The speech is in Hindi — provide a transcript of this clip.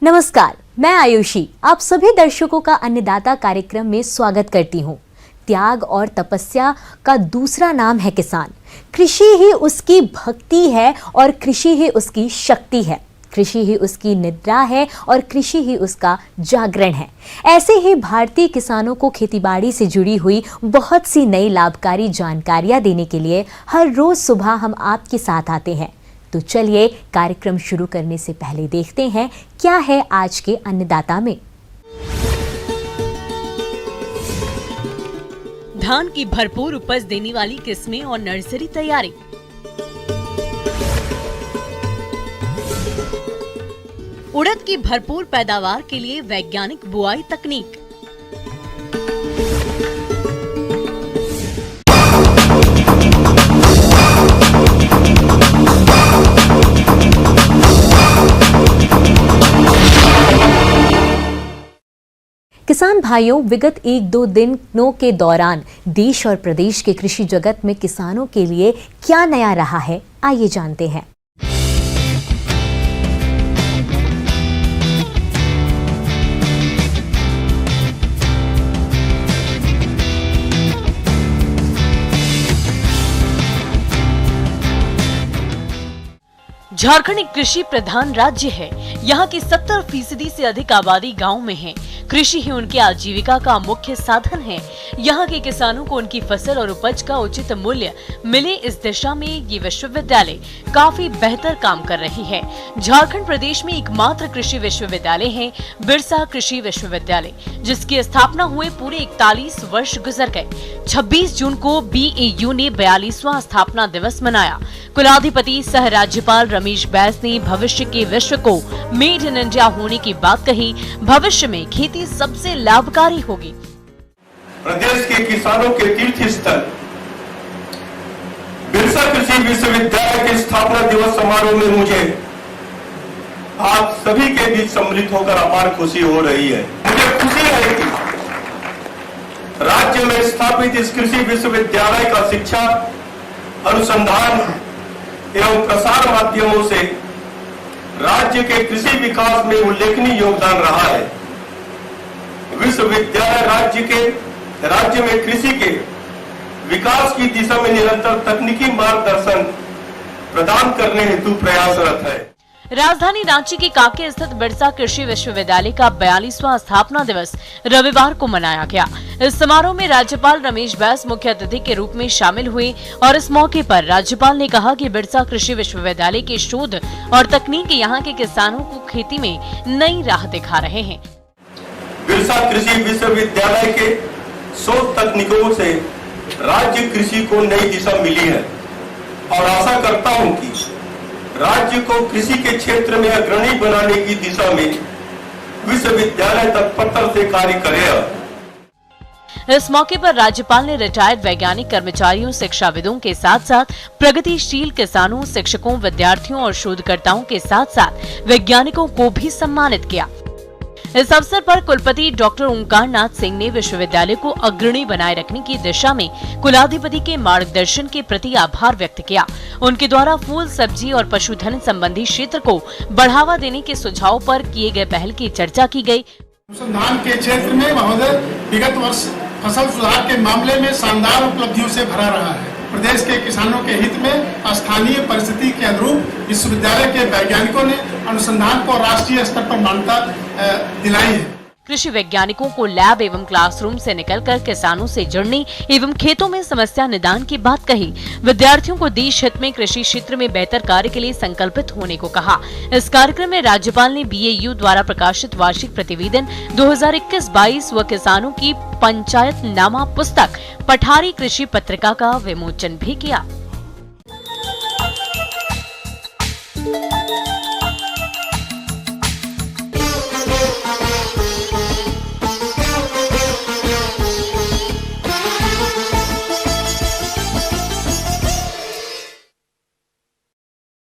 नमस्कार, मैं आयुषी आप सभी दर्शकों का अन्नदाता कार्यक्रम में स्वागत करती हूँ। त्याग और तपस्या का दूसरा नाम है किसान। कृषि ही उसकी भक्ति है और कृषि ही उसकी शक्ति है। कृषि ही उसकी निद्रा है और कृषि ही उसका जागरण है। ऐसे ही भारतीय किसानों को खेतीबाड़ी से जुड़ी हुई बहुत सी नई लाभकारी जानकारियां देने के लिए हर रोज सुबह हम आपके साथ आते हैं। तो चलिए कार्यक्रम शुरू करने से पहले देखते हैं क्या है आज के अन्नदाता में। धान की भरपूर उपज देने वाली किस्में और नर्सरी तैयारी। उड़द की भरपूर पैदावार के लिए वैज्ञानिक बुआई तकनीक। किसान भाइयों, विगत 1-2 दिनों के दौरान देश और प्रदेश के कृषि जगत में किसानों के लिए क्या नया रहा है, आइए जानते हैं। झारखंड एक कृषि प्रधान राज्य है। यहाँ की 70% से अधिक आबादी गांव में है। कृषि ही उनकी आजीविका का मुख्य साधन है। यहाँ के किसानों को उनकी फसल और उपज का उचित मूल्य मिले, इस दिशा में ये विश्वविद्यालय काफी बेहतर काम कर रही है। झारखंड प्रदेश में एकमात्र कृषि विश्वविद्यालय है बिरसा कृषि विश्वविद्यालय, जिसकी स्थापना हुए पूरे 41 वर्ष गुजर गए। 26 जून को BAU ने 42वां स्थापना दिवस मनाया। कुलाधिपति सह राज्यपाल रमेश बैस ने भविष्य के विश्व को मेड इन इंडिया होने की बात कही। भविष्य में खेती सबसे लाभकारी होगी। प्रदेश के किसानों के तीर्थ स्थल बिरसा कृषि विश्वविद्यालय के स्थापना दिवस समारोह में मुझे आप सभी के बीच सम्मिलित होकर अपार खुशी हो रही है। मुझे खुशी है कि राज्य में स्थापित इस कृषि विश्वविद्यालय का शिक्षा, अनुसंधान एवं प्रसार माध्यमों से राज्य के कृषि विकास में उल्लेखनीय योगदान रहा है। विश्वविद्यालय राज्य में कृषि के विकास की दिशा में निरंतर तकनीकी मार्गदर्शन प्रदान करने हेतु प्रयासरत है। राजधानी रांची के कांके स्थित बिरसा कृषि विश्वविद्यालय का 42वां स्थापना दिवस रविवार को मनाया गया। इस समारोह में राज्यपाल रमेश बैस मुख्य अतिथि के रूप में शामिल हुए और इस मौके पर राज्यपाल ने कहा कि बिरसा कृषि विश्वविद्यालय के शोध और तकनीक यहाँ के किसानों को खेती में नई राह दिखा रहे हैं। बिरसा कृषि विश्वविद्यालय के शोध तकनीकों से राज्य कृषि को नई दिशा मिली है और आशा करता हूँ कि राज्य को कृषि के क्षेत्र में अग्रणी बनाने की दिशा में विश्वविद्यालय तत्परता से कार्य करेगा। इस मौके पर राज्यपाल ने रिटायर्ड वैज्ञानिक कर्मचारियों, शिक्षाविदों के साथ साथ प्रगतिशील किसानों, शिक्षकों, विद्यार्थियों और शोधकर्ताओं के साथ साथ वैज्ञानिकों को भी सम्मानित किया। इस अवसर पर कुलपति डॉक्टर ओंकार नाथ सिंह ने विश्वविद्यालय को अग्रणी बनाए रखने की दिशा में कुलाधिपति के मार्गदर्शन के प्रति आभार व्यक्त किया। उनके द्वारा फूल, सब्जी और पशुधन संबंधी क्षेत्र को बढ़ावा देने के सुझाव पर किए गए पहल की चर्चा की गई। अनुसंधान के क्षेत्र में महोदय विगत वर्ष फसल सुधार के मामले में शानदार उपलब्धियों से भरा रहा है। प्रदेश के किसानों के हित में स्थानीय परिस्थिति के अनुरूप विश्वविद्यालय के वैज्ञानिकों ने अनुसंधान को राष्ट्रीय स्तर पर मान्यता दिलाई है। कृषि वैज्ञानिकों को लैब एवं क्लासरूम से निकलकर किसानों से जुड़ने एवं खेतों में समस्या निदान की बात कही। विद्यार्थियों को देश हित में कृषि क्षेत्र में बेहतर कार्य के लिए संकल्पित होने को कहा। इस कार्यक्रम में राज्यपाल ने BAU द्वारा प्रकाशित वार्षिक प्रतिवेदन 2021-22 व किसानों की पंचायतनामा पुस्तक पठारी कृषि पत्रिका का विमोचन भी किया।